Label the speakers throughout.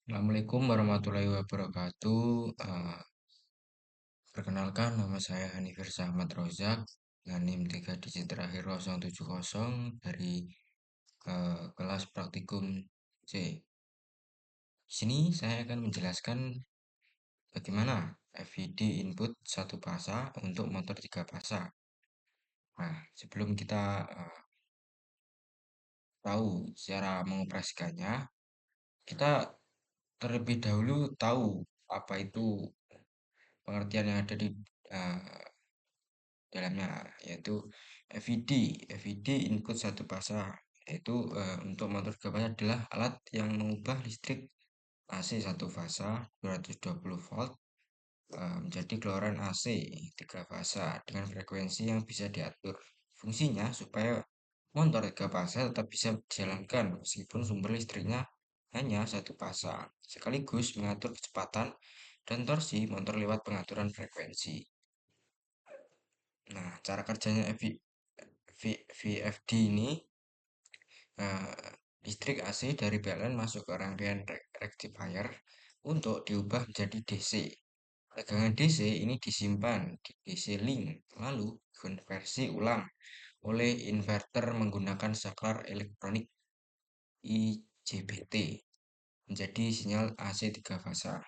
Speaker 1: Assalamualaikum warahmatullahi wabarakatuh. Perkenalkan, nama saya Hanifirsa Ahmad Rozak dengan NIM 3 digit terakhir 070 dari kelas praktikum C. Di sini saya akan menjelaskan bagaimana FVD input satu fasa untuk motor tiga fasa. Nah, sebelum kita tahu cara mengoperasikannya, kita terlebih dahulu tahu apa itu pengertian yang ada di uh, dalamnya, yaitu FVD. FVD input satu fasa, yaitu untuk motor tiga fasa adalah alat yang mengubah listrik AC satu fasa 220 volt menjadi keluaran AC tiga fasa dengan frekuensi yang bisa diatur. Fungsinya supaya motor tiga fasa tetap bisa dijalankan meskipun sumber listriknya hanya satu fasa, sekaligus mengatur kecepatan dan torsi motor lewat pengaturan frekuensi. Nah, cara kerjanya VFD ini, eh, listrik AC dari PLN masuk ke rangkaian rectifier untuk diubah menjadi DC. Tegangan DC ini disimpan di DC link, lalu konversi ulang oleh inverter menggunakan saklar elektronik IGBT menjadi sinyal AC tiga fasa.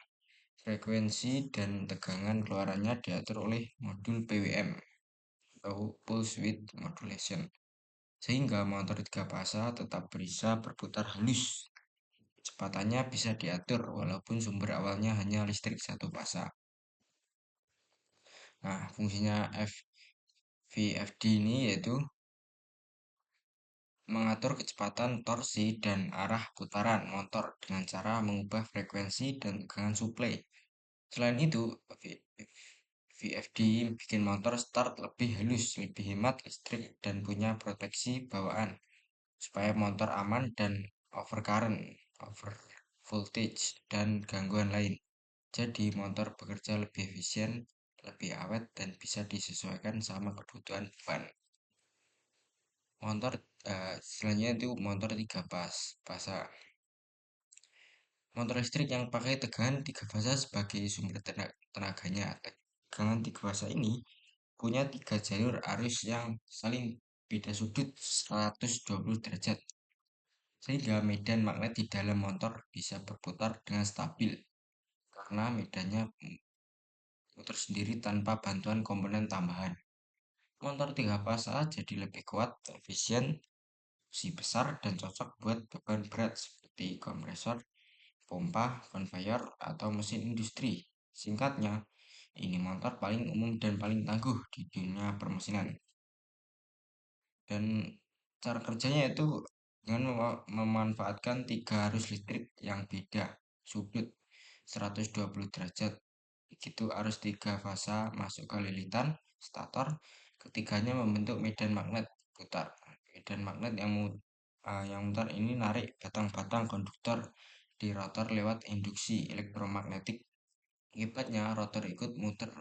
Speaker 1: Frekuensi dan tegangan keluarannya diatur oleh modul PWM atau Pulse Width Modulation, sehingga motor tiga fasa tetap bisa berputar halus. Kecepatannya bisa diatur walaupun sumber awalnya hanya listrik satu fasa. Nah, fungsinya VFD ini yaitu mengatur kecepatan torsi dan arah putaran motor dengan cara mengubah frekuensi dan tegangan suplai. Selain itu, VFD bikin motor start lebih halus, lebih hemat listrik, dan punya proteksi bawaan supaya motor aman dan overcurrent, over voltage, dan gangguan lain. Jadi motor bekerja lebih efisien, lebih awet, dan bisa disesuaikan sama kebutuhan ban. Motor selanjutnya itu motor tiga fasa. Motor listrik yang pakai tegangan tiga fasa sebagai sumber tenaganya. Tegangan tiga fasa ini punya tiga jalur arus yang saling beda sudut 120 derajat, sehingga medan magnet di dalam motor bisa berputar dengan stabil karena medannya muter sendiri tanpa bantuan komponen tambahan. Motor tiga fasa jadi lebih kuat, efisien, si besar, dan cocok buat beban berat seperti kompresor, pompa, konveyor, atau mesin industri. Singkatnya, ini motor paling umum dan paling tangguh di dunia permesinan. Dan cara kerjanya itu dengan memanfaatkan tiga arus listrik yang beda sudut 120 derajat. Begitu arus tiga fasa masuk ke lilitan stator, ketiganya membentuk medan magnet putar. Medan magnet yang mutar ini narik batang-batang konduktor di rotor lewat induksi elektromagnetik. Akibatnya rotor ikut muter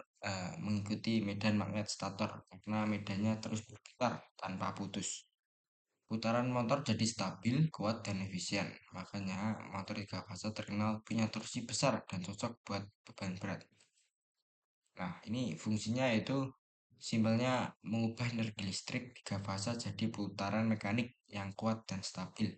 Speaker 1: mengikuti medan magnet stator karena medannya terus berputar tanpa putus. Putaran motor jadi stabil, kuat, dan efisien. Makanya motor tiga fasa terkenal punya torsi besar dan cocok buat beban berat. Nah, ini fungsinya itu simpelnya mengubah energi listrik tiga fasa jadi putaran mekanik yang kuat dan stabil.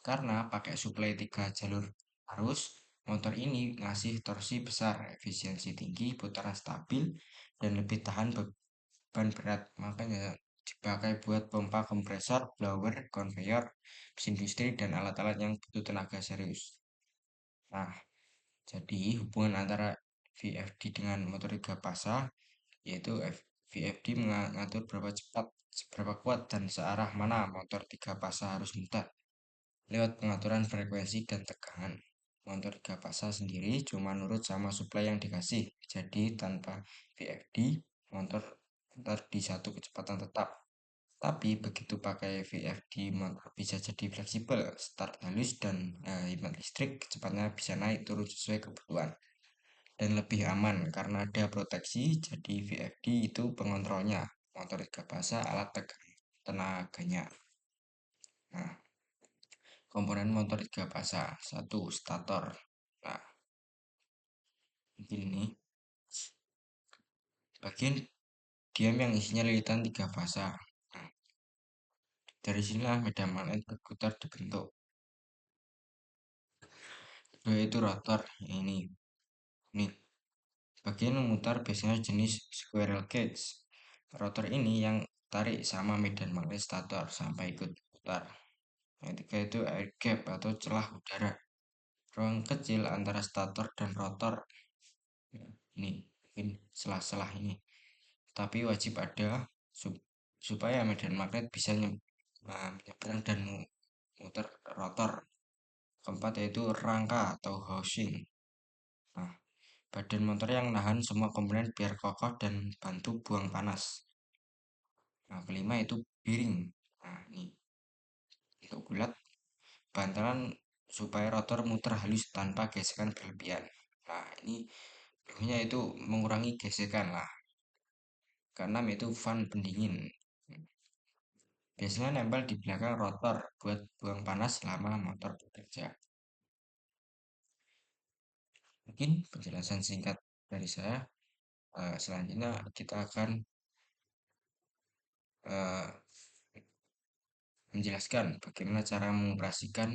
Speaker 1: Karena pakai suplai tiga jalur arus, motor ini ngasih torsi besar, efisiensi tinggi, putaran stabil, dan lebih tahan beban berat. Makanya dipakai buat pompa kompresor, blower, konveyor, mesin industri, dan alat-alat yang butuh tenaga serius. Nah, jadi hubungan antara VFD dengan motor tiga fasa yaitu VFD mengatur berapa cepat, seberapa kuat, dan searah mana motor tiga fasa harus mutar lewat pengaturan frekuensi dan tegangan. Motor tiga fasa sendiri cuma nurut sama suplai yang dikasih. Jadi tanpa VFD, motor mutar di satu kecepatan tetap. Tapi begitu pakai VFD, motor bisa jadi fleksibel, start halus, dan hemat listrik, kecepatnya bisa naik turun sesuai kebutuhan. Dan lebih aman karena ada proteksi, jadi VFD itu pengontrolnya. Motor tiga fasa alat tenaganya. Nah, komponen motor tiga fasa. Satu, stator. Mungkin ini bagian diam yang isinya lilitan tiga fasa. Nah, dari sinilah medan magnet berputar dibentuk. Kedua itu rotor. Ini bagian memutar biasanya jenis squirrel cage. Rotor ini yang tarik sama medan magnet stator sampai ikut putar. Yang ketiga itu air gap atau celah udara. Ruang kecil antara stator dan rotor. Ini mungkin selah-selah ini. Tapi wajib ada supaya medan magnet bisa menyeberang dan muter rotor. Keempat yaitu rangka atau housing. Nah, badan motor yang nahan semua komponen biar kokoh dan bantu buang panas. Nah, kelima itu bearing. Nah, ini untuk bulat bantalan supaya rotor muter halus tanpa gesekan berlebihan. Nah, ini berikutnya itu mengurangi gesekan lah. Keenam itu fan pendingin. Biasanya nempel di belakang rotor buat buang panas selama motor bekerja. Mungkin penjelasan singkat dari saya. Selanjutnya kita akan eh, menjelaskan bagaimana cara mengoperasikan